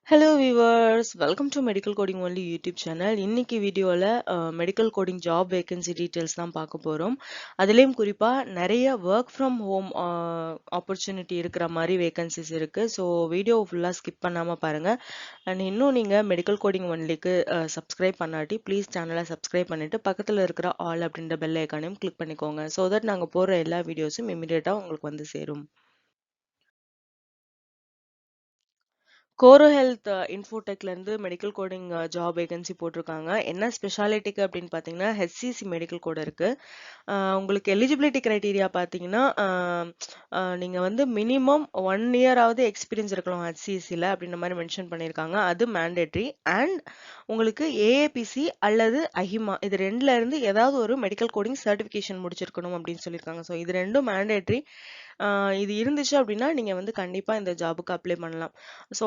Hello viewers, welcome to Medical Coding Only YouTube channel. இன்னைக்கு வீடியோல medical coding job vacancy details தான் பார்க்க போறோம். அதுலயும் குறிப்பா நிறைய ஒர்க் ஃப்ரம் ஹோம் ஆப்பர்ச்சுனிட்டி இருக்கிற மாதிரி வேகன்சிஸ் இருக்கு. ஸோ வீடியோ ஃபுல்லா ஸ்கிப் பண்ணாம பாருங்க. அண்ட் இன்னும் நீங்க மெடிக்கல் கோடிங் ஒன்லிக்கு சப்ஸ்கிரைப் பண்ணாட்டி ப்ளீஸ் சேனலை சப்ஸ்கிரைப் பண்ணிட்டு பக்கத்துல இருக்கிற ஆல் அப்படின்ற பெல் ஐக்கானையும் கிளிக் பண்ணிக்கோங்க. ஸோ தட் நாங்க போடுற எல்லா வீடியோஸும் இமிடியேட்டா உங்களுக்கு வந்து சேரும். கோரோ ஹெல்த் இன்ஃபோடெக்ல இருந்து மெடிக்கல் கோடிங் ஜாப் வேகன்சி போட்டிருக்காங்க. என்ன ஸ்பெஷாலிட்டிக்கு அப்படின்னு பார்த்தீங்கன்னா ஹெச்சிசி மெடிக்கல் கோட் இருக்கு. உங்களுக்கு எலிஜிபிலிட்டி கிரைட்டீரியா பார்த்தீங்கன்னா நீங்க வந்து மினிமம் 1 இயராவது எக்ஸ்பீரியன்ஸ் இருக்கணும் ஹெச்சிசியில் அப்படின்ற மாதிரி மென்ஷன் பண்ணியிருக்காங்க. அது மேண்டேட்ரி. அண்ட் உங்களுக்கு ஏஏபிசி அல்லது அஹிமா இது ரெண்டுல இருந்து ஏதாவது ஒரு மெடிக்கல் கோடிங் சர்டிஃபிகேஷன் முடிச்சிருக்கணும் அப்படின்னு சொல்லியிருக்காங்க. ஸோ இது ரெண்டும் மேண்டேட்ரி. இது இருந்துச்சு அப்படின்னா நீங்க வந்து கண்டிப்பா இந்த ஜாபுக்கு அப்ளை பண்ணலாம். ஸோ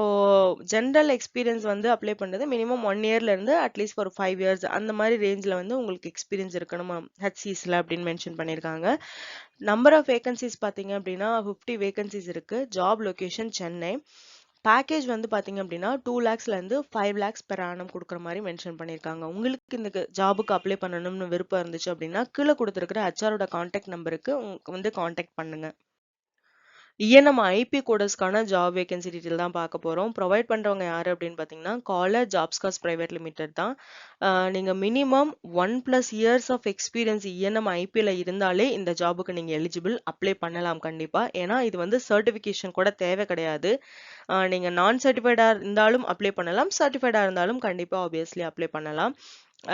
ஜென்ரல் எக்ஸ்பீரியன்ஸ் வந்து அப்ளை பண்றது மினிமம் 1 இயர்ல இருந்து அட்லீஸ்ட் ஒரு 5 இயர்ஸ் அந்த மாதிரி ரேஞ்சில் வந்து உங்களுக்கு எக்ஸ்பீரியன்ஸ் இருக்கணும் ஹெச்சிசியில் அப்படின்னு மென்ஷன் பண்ணியிருக்காங்க. நம்பர் ஆஃப் வேகன்சிஸ் பார்த்தீங்க அப்படின்னா 50 வேகன்சிஸ் இருக்கு. Job location Chennai. பேக்கேஜ் வந்து பாத்தீங்க அப்படின்னா 2 lakhsல இருந்து 5 lakhs per annum கொடுக்குற மாதிரி மென்ஷன் பண்ணியிருக்காங்க. உங்களுக்கு இந்த ஜாபுக்கு அப்ளை பண்ணணும்னு விருப்பம் இருந்துச்சு அப்படின்னா கீழே கொடுத்துருக்கிற ஹெச்ஆரோட கான்டாக்ட் நம்பருக்கு வந்து கான்டாக்ட் பண்ணுங்க. நம்ம ஐபி கோடர்ஸ்க்கான ஜாப் வேகன்சி டீட்டெயில் தான் பார்க்க போறோம். ப்ரொவைட் பண்றவங்க யாரு அப்படின்னு பார்த்தீங்கன்னா காலர் ஜாப்ஸ்காஸ் பிரைவேட் லிமிடெட் தான். நீங்க minimum 1+ years of experience ENM ஐபியில் இருந்தாலே இந்த ஜாபுக்கு நீங்க எலிஜிபிள் அப்ளை பண்ணலாம் கண்டிப்பா. ஏன்னா இது வந்து சர்டிஃபிகேஷன் கூட தேவை கிடையாது. நீங்க நான் சர்டிஃபைடா இருந்தாலும் அப்ளை பண்ணலாம், சர்டிஃபைடா இருந்தாலும் கண்டிப்பா ஆப்வியஸ்லி அப்ளை பண்ணலாம்.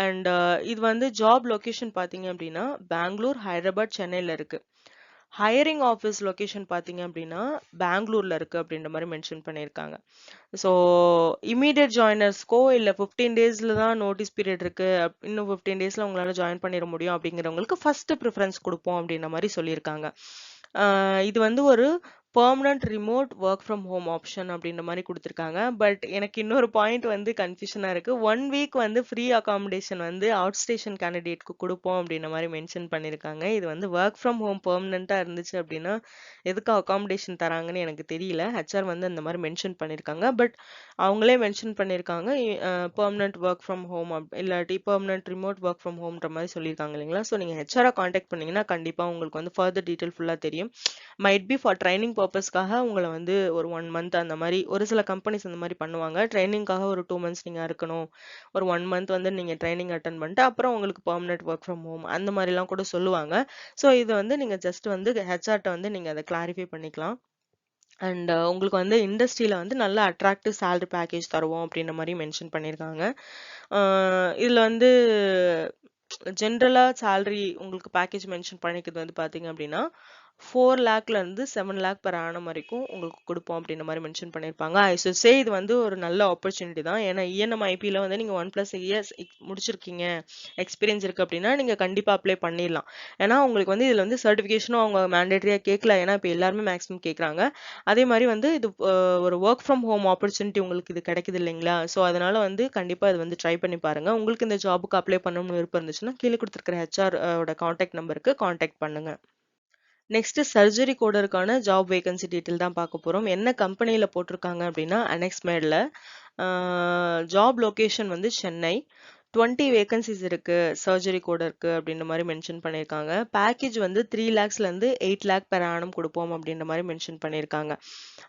அண்ட் இது வந்து ஜாப் லொகேஷன் பார்த்தீங்க அப்படின்னா பெங்களூர், ஹைதராபாத், சென்னையில் இருக்கு. ஹையரிங் ஆஃபீஸ் லொகேஷன் பார்த்தீங்க அப்படின்னா பெங்களூர்ல இருக்கு அப்படின்ற மாதிரி மென்ஷன் பண்ணியிருக்காங்க. ஸோ இமீடியட் ஜாயினர்ஸ்க்கோ இல்லை 15 டேஸ்ல தான் நோட்டீஸ் பீரியட் இருக்கு, இன்னும் 15 டேஸ்ல உங்களால ஜாயின் பண்ணிட முடியும் அப்படிங்கிறவங்களுக்கு ஃபர்ஸ்ட் ப்ரிஃபரன்ஸ் கொடுப்போம் அப்படின்ற மாதிரி சொல்லியிருக்காங்க. இது வந்து ஒரு permanent remote work from home option அப்படின்ற மாதிரி கொடுத்துருக்காங்க. பட் எனக்கு இன்னொரு பாயிண்ட் வந்து கன்ஃபியூஷனா இருக்கு. 1 வீக் வந்து ஃப்ரீ அகாமடேஷன் வந்து அவுட் ஸ்டேஷன் கேண்டிடேட்க்கு கொடுப்போம் அப்படின்ற மாதிரி மென்ஷன் பண்ணியிருக்காங்க. இது வந்து ஒர்க் ஃப்ரம் ஹோம் பெர்மனண்டா இருந்துச்சு அப்படின்னா எதுக்கு அகாமடேஷன் தராங்கன்னு எனக்கு தெரியல. ஹெச்ஆர் வந்து அந்த மாதிரி மென்ஷன் பண்ணியிருக்காங்க. பட் அவங்களே மென்ஷன் பண்ணியிருக்காங்க பெர்மனன்ட் ஒர்க் ஃப்ரம் ஹோம் இல்லாட்டி பெர்மனன்ட் ரிமோட் ஒர்க் ஃப்ரம் ஹோம்ன்ற மாதிரி சொல்லியிருக்காங்க இல்லைங்களா. ஸோ நீங்கள் ஹெச்ஆரை காண்டாக்ட் பண்ணீங்கன்னா கண்டிப்பாக உங்களுக்கு வந்து ஃபர்தர் டீட்டெயில் ஃபுல்லாக தெரியும். மைட் பி ஃபார் ட்ரைனிங் பர்பஸ்க்காக உங்களை வந்து ஒரு 1 month அந்த மாதிரி ஒரு சில கம்பெனிஸ் அந்த மாதிரி பண்ணுவாங்க. ட்ரைனிங்காக ஒரு 2 months நீங்கள் இருக்கணும், ஒரு 1 month வந்து நீங்கள் ட்ரைனிங் அட்டன் பண்ணிட்டு அப்புறம் உங்களுக்கு பெர்மனன்ட் ஒர்க் ஃப்ரம் ஹோம் அந்த மாதிரிலாம் கூட சொல்லுவாங்க. ஸோ இது வந்து நீங்கள் ஜஸ்ட் வந்து ஹெச்ஆர்ட்ட வந்து நீங்கள் அதை கிளாரிஃபை பண்ணிக்கலாம். அண்ட் உங்களுக்கு வந்து இண்டஸ்ட்ரியில வந்து நல்ல அட்ராக்டிவ் சேலரி பேக்கேஜ் தருவோம் அப்படின்ற மாதிரி மென்ஷன் பண்ணியிருக்காங்க. இதுல வந்து ஜென்ரலா சேலரி உங்களுக்கு பேக்கேஜ் மென்ஷன் பண்ணிக்கிறது வந்து பாத்தீங்க அப்படின்னா 4 lakhல இருந்து 7 lakh per annum வரைக்கும் உங்களுக்கு கொடுப்போம் அப்படின்ற மாதிரி மென்ஷன் பண்ணியிருப்பாங்க. ஐ ஷுட் சே இது வந்து ஒரு நல்ல ஆப்பர்ச்சுனிட்டி தான். ஏன்னா இஎன்எம் ஐபியில் வந்து நீங்க 1+ years முடிச்சிருக்கீங்க, எக்ஸ்பீரியன்ஸ் இருக்கு அப்படின்னா நீங்க கண்டிப்பா அப்ளை பண்ணிடலாம். ஏன்னா உங்களுக்கு வந்து இதுல வந்து சர்டிஃபிகேஷனும் அவங்க மேண்டேட்டரியா கேட்கல. ஏன்னா இப்போ எல்லாருமே மேக்ஸிமம் கேட்கறாங்க. அதே மாதிரி வந்து இது ஒரு ஒர்க் ஃப்ரம் ஹோம் ஆப்பர்ச்சுனிட்டி உங்களுக்கு இது கிடைக்குது இல்லைங்களா. ஸோ அதனால வந்து கண்டிப்பா இது வந்து ட்ரை பண்ணி பாருங்க. உங்களுக்கு இந்த ஜாபுக்கு அப்ளை பண்ணணும்னு விருப்பம் இருந்துச்சுன்னா கீழே கொடுத்துருக்கிற ஹெச்ஆர் ஓட கான்டாக்ட் நம்பருக்கு கான்டாக்ட் பண்ணுங்க. நெக்ஸ்ட் சர்ஜரி கோடருக்கான ஜாப் வேகன்சி டீட்டெயில் தான் பார்க்க போறோம். என்ன கம்பெனியில போட்டிருக்காங்க அப்படின்னா அனெக்ஸ்மேட்ல. ஜாப் லொகேஷன் வந்து சென்னை. 20 வேகன்சிஸ் இருக்கு சர்ஜரி கோடருக்கு அப்படின்ற மாதிரி மென்ஷன் பண்ணியிருக்காங்க. பேக்கேஜ் வந்து 3 lakhsல இருந்து 8 lakh per annum கொடுப்போம் அப்படின்ற மாதிரி மென்ஷன் பண்ணியிருக்காங்க.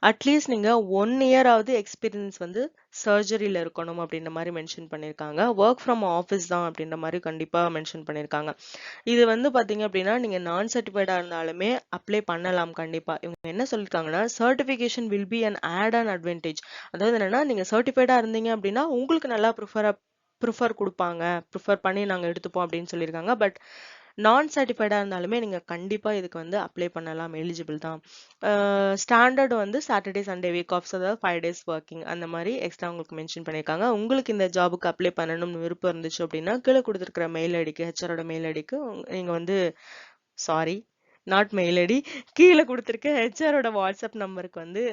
அட்லீஸ்ட் நீங்க 1 இயராவது எக்ஸ்பீரியன்ஸ் வந்து சர்ஜரியில இருக்கணும் அப்படின்ற மாதிரி மென்ஷன் பண்ணியிருக்காங்க. ஒர்க் ஃப்ரம் ஆஃபீஸ் தான் அப்படின்ற மாதிரி கண்டிப்பா மென்ஷன் பண்ணியிருக்காங்க. இது வந்து பாத்தீங்க அப்படின்னா நீங்க நான் சர்டிஃபைடா இருந்தாலுமே அப்ளை பண்ணலாம் கண்டிப்பா. இவங்க என்ன சொல்லிருக்காங்கன்னா certification will be an add on advantage. அதாவது என்னன்னா நீங்க சர்டிஃபைடா இருந்தீங்க அப்படின்னா உங்களுக்கு நல்லா ப்ரிஃபர் பண்ணி நாங்க எடுத்துப்போம் அப்படின்னு சொல்லியிருக்காங்க. பட் நான் சர்டிஃபைடா இருந்தாலுமே நீங்க கண்டிப்பா இதுக்கு வந்து அப்ளை பண்ணலாம், எலிஜிபிள் தான். ஸ்டாண்டர்ட் வந்து சாட்டர்டே சண்டே வீக் ஆஃப்ஸ், அதாவது 5 days ஒர்க்கிங் அந்த மாதிரி எக்ஸ்ட்ரா உங்களுக்கு மென்ஷன் பண்ணியிருக்காங்க. உங்களுக்கு இந்த ஜாபுக்கு அப்ளை பண்ணணும்னு விருப்பம் இருந்துச்சு அப்படின்னா கீழே கொடுத்துருக்கிற மெயில் ஐடிக்கு ஹெச்ஆரோட மெயில் ஐடிக்கு நீங்க வந்து சாரி நாட் மெயில் ஐடி கீழே கொடுத்துருக்க ஹெச்ஆரோட வாட்ஸ்அப் நம்பருக்கு வந்து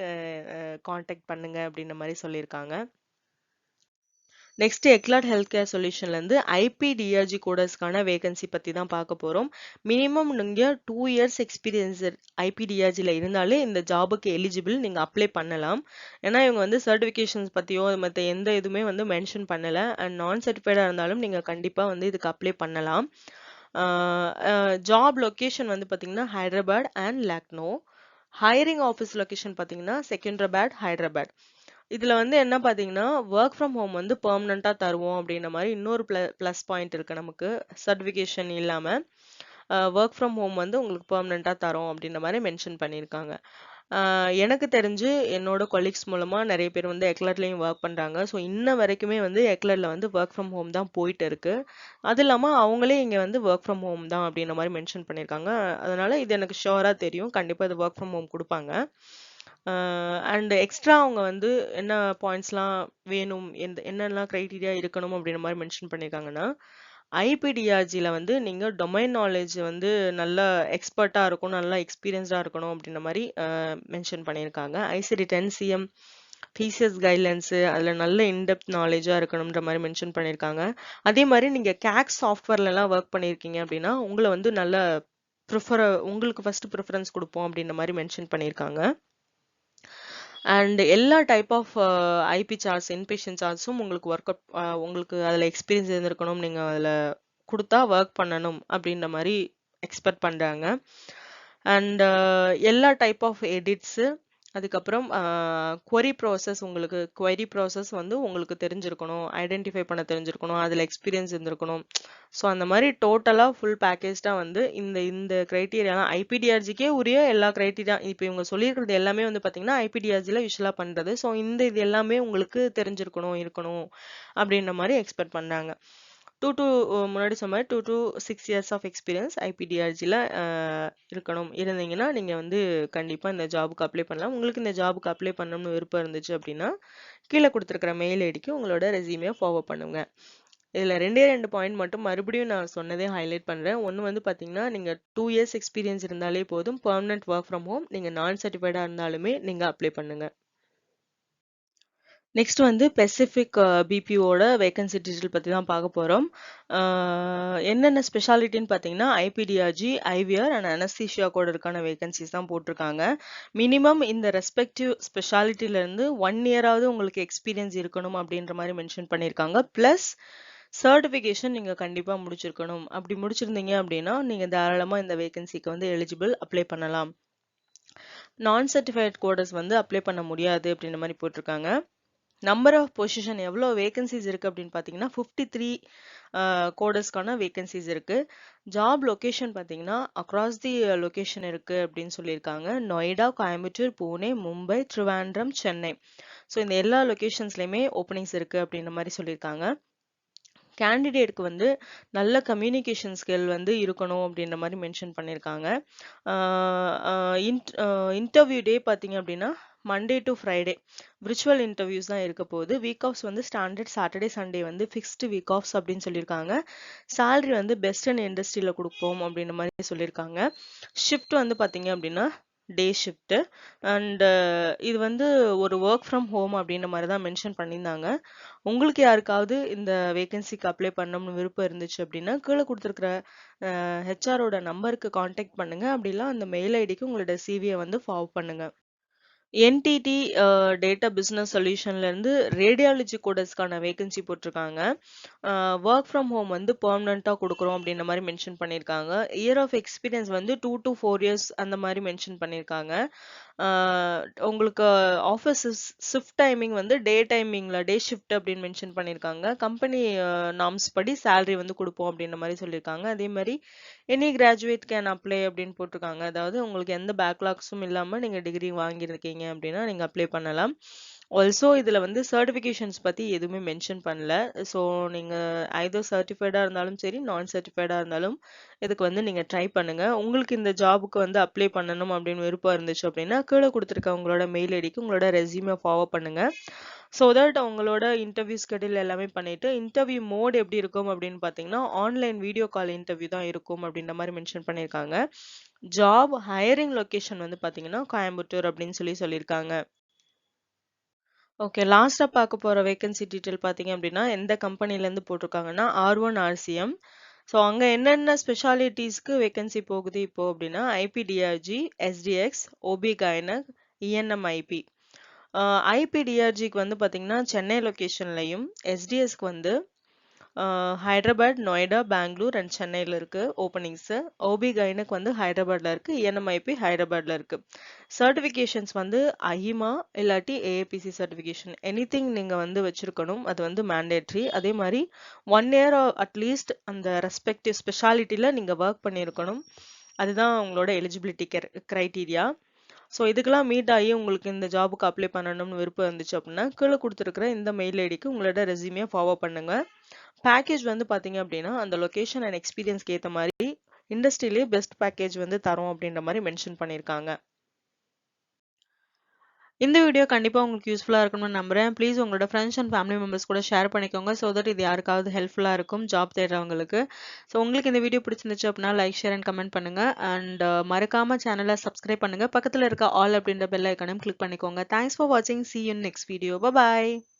காண்டாக்ட் பண்ணுங்க அப்படின்ற மாதிரி சொல்லியிருக்காங்க. நெக்ஸ்ட் எக்லாட் ஹெல்த் கேர் சொல்யூஷன்ல இருந்து ஐபிடிஆர்ஜி கோடர்ஸ்க்கான வேகன்சி பத்தி தான் பார்க்க போறோம். மினிமம் நீங்க 2 இயர்ஸ் எக்ஸ்பீரியன்ஸ் ஐபிடிஆர்ஜில இருந்தாலே இந்த ஜாபுக்கு எலிஜிபிள், நீங்க அப்ளை பண்ணலாம். ஏன்னா இவங்க வந்து சர்டிபிகேஷன்ஸ் பத்தியோ மத்த எந்த இதுவுமே வந்து மென்ஷன் பண்ணல. அண்ட் நான் சர்டிஃபைடா இருந்தாலும் நீங்க கண்டிப்பா வந்து இதுக்கு அப்ளை பண்ணலாம். ஜாப் லொகேஷன் வந்து பாத்தீங்கன்னா Hyderabad and Lucknow. Hiring office location பாத்தீங்கன்னா செகண்டராபாத், ஹைதராபாத். இதுல வந்து என்ன பாத்தீங்கன்னா ஒர்க் ஃப்ரம் ஹோம் வந்து பெர்மனண்டா தருவோம் அப்படின்ற மாதிரி இன்னொரு பிளஸ் பாயிண்ட் இருக்கு நமக்கு. சர்டிபிகேஷன் இல்லாம ஒர்க் ஃப்ரம் ஹோம் வந்து உங்களுக்கு பெர்மனண்டா தரோம் அப்படின்ற மாதிரி மென்ஷன் பண்ணியிருக்காங்க. எனக்கு தெரிஞ்சு என்னோட கொலீக்ஸ் மூலமா நிறைய பேர் வந்து எக்லர்ட்லயும் ஒர்க் பண்றாங்க. ஸோ இன்ன வரைக்குமே வந்து எக்லர்ட்ல வந்து ஒர்க் ஃப்ரம் ஹோம் தான் போயிட்டு இருக்கு. அது இல்லாம அவங்களே இங்க வந்து ஒர்க் ஃப்ரம் ஹோம் தான் அப்படின்ற மாதிரி மென்ஷன் பண்ணியிருக்காங்க. அதனால இது எனக்கு ஷுவரா தெரியும், கண்டிப்பா இது ஒர்க் ஃப்ரம் ஹோம் கொடுப்பாங்க. அண்ட் எக்ஸ்ட்ரா அவங்க வந்து என்ன பாயிண்ட்ஸ்லாம் வேணும், என்னெல்லாம் கிரைட்டீரியா இருக்கணும் அப்படின்ற மாதிரி மென்ஷன் பண்ணியிருக்காங்கன்னா, ஐபிடிஆர்ஜில வந்து நீங்க டொமைன் நாலேஜ் வந்து நல்ல எக்ஸ்பர்ட்டா இருக்கணும், நல்லா எக்ஸ்பீரியன்ஸ்டா இருக்கணும் அப்படின்ற மாதிரி மென்ஷன் பண்ணியிருக்காங்க. ஐசிடி 10 சிஎம் டிசிஎஸ் கைட்லைன்ஸ் அதுல நல்ல இன்டெப்த் நாலேஜா இருக்கணும்ன்ற மாதிரி மென்ஷன் பண்ணியிருக்காங்க. அதே மாதிரி நீங்க கேக் சாஃப்ட்வேர்ல எல்லாம் ஒர்க் பண்ணியிருக்கீங்க அப்படின்னா உங்களை வந்து நல்ல உங்களுக்கு ஃபர்ஸ்ட் ப்ரிஃபரன்ஸ் கொடுப்போம் அப்படின்ற மாதிரி மென்ஷன் பண்ணியிருக்காங்க. அண்ட் எல்லா டைப் ஆஃப் ஐபி சார்ட்ஸ், இன்பேஷன் சார்ட்ஸும் உங்களுக்கு உங்களுக்கு அதில் எக்ஸ்பீரியன்ஸ் இருந்திருக்கணும், நீங்கள் அதில் கொடுத்தா ஒர்க் பண்ணணும் அப்படின்ற மாதிரி எக்ஸ்பெக்ட் பண்ணுறாங்க. அண்ட் எல்லா டைப் ஆஃப் எடிட்ஸு, அதுக்கப்புறம் query ப்ராசஸ் வந்து உங்களுக்கு தெரிஞ்சிருக்கணும், ஐடென்டிஃபை பண்ண தெரிஞ்சிருக்கணும், அதில் எக்ஸ்பீரியன்ஸ் இருந்திருக்கணும். ஸோ அந்த மாதிரி டோட்டலாக ஃபுல் பேக்கேஜ்டாக வந்து இந்த இந்த க்ரைட்டீரியாலாம் ஐபிடிஆர்ஜிக்கே உரிய எல்லா க்ரைட்டீரியா இப்போ இவங்க சொல்லியிருக்கிறது எல்லாமே வந்து பார்த்தீங்கன்னா ஐபிடிஆர்ஜியில் யூஸ்வலாக பண்ணுறது. ஸோ இது எல்லாமே உங்களுக்கு தெரிஞ்சிருக்கணும், இருக்கணும் அப்படின்ற மாதிரி எக்ஸ்பெக்ட் பண்ணுறாங்க. முன்னாடி சொன்ன மாதிரி 2 to 6 இயர்ஸ் ஆஃப் எக்ஸ்பீரியன்ஸ் ஐபிடிஆர்ஜியில் இருக்கணும். இருந்தீங்கன்னா நீங்கள் வந்து கண்டிப்பாக இந்த ஜாபுக்கு அப்ளை பண்ணலாம். உங்களுக்கு இந்த ஜாபுக்கு அப்ளை பண்ணணும்னு விருப்பம் இருந்துச்சு அப்படின்னா கீழே கொடுத்துருக்கிற மெயில் ஐடிக்கு உங்களோட ரெசியூமே ஃபார்வர்ட் பண்ணுங்க. இதுல 2 பாயிண்ட் மட்டும் மறுபடியும் நான் சொன்னதே ஹைலைட் பண்றேன். ஒன்னு வந்து பாத்தீங்கன்னா நீங்க 2 இயர்ஸ் எக்ஸ்பீரியன்ஸ் இருந்தாலே போதும், பெர்மனன்ட் ஒர்க் ஃப்ரம் ஹோம். நீங்க நான் சர்டிஃபைடா இருந்தாலுமே நீங்க அப்ளை பண்ணுங்க. நெக்ஸ்ட் வந்து பெசிபிக் பிபிஓட வேகன்சி டீட்டெயில் பற்றி தான் பார்க்க போகிறோம். என்னென்ன ஸ்பெஷாலிட்டின்னு பார்த்தீங்கன்னா ஐபிடிஆர்ஜி, ஐவிஆர் அண்ட் அனஸ்தீஷியா கோடருக்கான வேகன்சிஸ் தான் போட்டிருக்காங்க. மினிமம் இந்த ரெஸ்பெக்டிவ் ஸ்பெஷாலிட்டியிலேருந்து 1 இயராவது உங்களுக்கு எக்ஸ்பீரியன்ஸ் இருக்கணும் அப்படின்ற மாதிரி மென்ஷன் பண்ணியிருக்காங்க. ப்ளஸ் சர்டிஃபிகேஷன் நீங்கள் கண்டிப்பாக முடிச்சிருக்கணும். அப்படி முடிச்சிருந்தீங்க அப்படின்னா நீங்கள் தாராளமாக இந்த வேகன்சிக்கு வந்து எலிஜிபிள், அப்ளை பண்ணலாம். நான் சர்டிஃபைட் கோடர்ஸ் வந்து அப்ளை பண்ண முடியாது அப்படின்ற மாதிரி போட்டிருக்காங்க. நம்பர் ஆஃப் பொசிஷன் எவ்வளோ வேகன்சிஸ் இருக்கு அப்படின்னு பார்த்தீங்கன்னா 53 கோடர்ஸ்க்கான வேகன்சிஸ் இருக்கு. ஜாப் லொகேஷன் பார்த்தீங்கன்னா அக்ராஸ் தி லொகேஷன் இருக்கு அப்படின்னு சொல்லியிருக்காங்க. நொய்டா, கோயம்புத்தூர், பூனே, மும்பை, திருவாண்டம், சென்னை. ஸோ இந்த எல்லா லொகேஷன்ஸ்லையுமே ஓப்பனிங்ஸ் இருக்கு அப்படின்ற மாதிரி சொல்லியிருக்காங்க. கேண்டிடேட்க்கு வந்து நல்ல கம்யூனிகேஷன் ஸ்கில் வந்து இருக்கணும் அப்படின்ற மாதிரி மென்ஷன் பண்ணியிருக்காங்க. இன்டர்வியூ டே பார்த்தீங்க அப்படின்னா Monday to Friday virtual interviews தான் இருக்க போகுது. வீக் ஆஃப்ஸ் வந்து ஸ்டாண்டர்ட் சாட்டர்டே சண்டே வந்து ஃபிக்ஸ்டு வீக் ஆஃப்ஸ் அப்படின்னு சொல்லியிருக்காங்க. சேலரி வந்து பெஸ்ட் அண்ட் இண்டஸ்ட்ரியில் கொடுப்போம் அப்படின்ற மாதிரி சொல்லியிருக்காங்க. ஷிஃப்ட் வந்து பார்த்தீங்க அப்படின்னா டே ஷிஃப்ட். அண்ட் இது வந்து ஒரு ஒர்க் ஃப்ரம் ஹோம் அப்படின்ற மாதிரி தான் மென்ஷன் பண்ணியிருந்தாங்க. உங்களுக்கு யாருக்காவது இந்த வேகன்சிக்கு அப்ளை பண்ணணும்னு விருப்பம் இருந்துச்சு அப்படின்னா கீழே கொடுத்துருக்கிற ஹெச்ஆரோட நம்பருக்கு காண்டாக்ட் பண்ணுங்க. அப்படிலாம் அந்த மெயில் ஐடிக்கு உங்களோட சிவியை வந்து ஃபார்வர்ட் பண்ணுங்க. என்டிடி டேட்டா பிசினஸ் சொல்யூஷன்ல இருந்து ரேடியாலஜி கோடர்ஸ்க்கான வேகன்சி போட்டிருக்காங்க. ஒர்க் ஃப்ரம் ஹோம் வந்து பெர்மனண்டா கொடுக்குறோம் அப்படின்ற மாதிரி மென்ஷன் பண்ணியிருக்காங்க. இயர் ஆஃப் எக்ஸ்பீரியன்ஸ் வந்து 2 to 4 இயர்ஸ் அந்த மாதிரி மென்ஷன் பண்ணியிருக்காங்க. உங்களுக்கு ஆஃபீஸ் ஷிஃப்ட் டைமிங் வந்து டே ஷிஃப்ட் அப்படின்னு மென்ஷன் பண்ணியிருக்காங்க. கம்பெனி நார்ம்ஸ் படி சேலரி வந்து கொடுப்போம் அப்படின்ற மாதிரி சொல்லியிருக்காங்க. அதே மாதிரி எனி கிராஜுவேட் கேன் அப்ளை அப்படின்னு போட்டிருக்காங்க. அதாவது உங்களுக்கு எந்த பேக்லாக்ஸும் இல்லாம நீங்க டிகிரி வாங்கியிருக்கீங்க அப்படின்னா நீங்க அப்ளை பண்ணலாம். ஆல்சோ இதுல வந்து சர்டிபிகேஷன்ஸ் பத்தி எதுவுமே மென்ஷன் பண்ணல. ஸோ நீங்க ஐதர் சர்டிஃபைடா இருந்தாலும் சரி, நான் சர்டிஃபைடா இருந்தாலும் இதுக்கு வந்து நீங்க ட்ரை பண்ணுங்க. உங்களுக்கு இந்த ஜாபுக்கு வந்து அப்ளை பண்ணணும் அப்படின்னு விருப்பம் இருந்துச்சு அப்படின்னா கீழே கொடுத்துருக்க உங்களோட மெயில் ஐடிக்கு உங்களோட ரெஸ்யூமே ஃபார்வர்ட் பண்ணுங்க. ஸோ தட் உங்களோட இன்டர்வியூ ஸ்கெடியூல் எல்லாமே பண்ணிட்டு இன்டர்வியூ மோட் எப்படி இருக்கும் அப்படின்னு பார்த்தீங்கன்னா ஆன்லைன் வீடியோ கால் இன்டர்வியூ தான் இருக்கும் அப்படின்ற மாதிரி மென்ஷன் பண்ணியிருக்காங்க. ஜாப் ஹையரிங் லொகேஷன் வந்து பார்த்தீங்கன்னா கோயம்புத்தூர் அப்படின்னு சொல்லியிருக்காங்க. ஓகே. லாஸ்ட்டா பார்க்க போற வேக்கன்சி டீட்டெயில் பார்த்தீங்க அப்டின்னா, எந்த கம்பெனிலேருந்து போட்டிருக்காங்கன்னா, R1 RCM. ஸோ அங்க என்னென்ன ஸ்பெஷாலிட்டீஸ்க்கு வேக்கன்சி போகுது இப்போ அப்டின்னா, ஐபிடிஆர்ஜி, எஸ்டிஎக்ஸ், ஓபி கைனக், இஎன்எம்ஐபி. ஐபிடிஆர்ஜிக்கு வந்து பார்த்தீங்கன்னா, சென்னை லொகேஷன்லயும், எஸ்டிஎஸ்க்கு வந்து ஹைதராபாத், நொய்டா, பெங்களூர் அண்ட் சென்னையில இருக்கு ஓப்பனிங்ஸ். ஓபி கைனக் வந்து ஹைதராபாத்ல இருக்கு. இஎன்எம்ஐபி ஹைதராபாத்ல இருக்கு. சர்டிஃபிகேஷன்ஸ் வந்து ஐமா இல்லாட்டி ஏஏபிசி சர்டிஃபிகேஷன் எனிதிங் நீங்க வந்து வச்சிருக்கணும். அது வந்து மேண்டேட்ரி. அதே மாதிரி 1 இயர் அட்லீஸ்ட் அந்த ரெஸ்பெக்டிவ் ஸ்பெஷாலிட்டில நீங்க ஒர்க் பண்ணியிருக்கணும். அதுதான் உங்களோட எலிஜிபிலிட்டி கிரைட்டீரியா. ஸோ இதுக்கெல்லாம் மீட் ஆகி உங்களுக்கு இந்த ஜாபுக்கு அப்ளை பண்ணணும்னு விருப்பம் இருந்துச்சு அப்படின்னா கீழே கொடுத்துருக்குற இந்த மெயில் ஐடிக்கு உங்களோட ரெஸ்யூமே ஃபார்வர்ட் பண்ணுங்க. பேக்கேஜ் வந்து பாத்தீங்க அப்படின்னா அந்த லொகேஷன் அண்ட் எக்ஸ்பீரியன்ஸ்க்கு ஏற்ற மாதிரி இண்டஸ்ட்ரியிலேயே பெஸ்ட் பேக்கேஜ் வந்து தரோம் அப்படின்ற மாதிரி மென்ஷன் பண்ணியிருக்காங்க. இந்த வீடியோ கண்டிப்பா உங்களுக்கு யூஸ்ஃபுல்லா இருக்கும்னு நம்புறேன். ப்ளீஸ் உங்களோட ஃப்ரெண்ட்ஸ் அண்ட் ஃபேமிலி மெம்பர்ஸ் கூட ஷேர் பண்ணிக்கோங்க. ஸோ தட் இது யாருக்காவது ஹெல்ப்ஃபுல்லா இருக்கும் ஜாப் தேடுறவங்களுக்கு. ஸோ உங்களுக்கு இந்த வீடியோ பிடிச்சிருந்துச்சு அப்படின்னா லைக், ஷேர் அண்ட் கமெண்ட் பண்ணுங்க. அண்ட் மறக்காம சேனலை சப்ஸ்கிரைப் பண்ணுங்க. பக்கத்துல இருக்க ஆல் அப்படின்ற பெல் ஐக்கானையும் கிளிக் பண்ணிக்கோங்க. தேங்க்ஸ் ஃபார் வாட்சிங். See you in next video. Bye bye.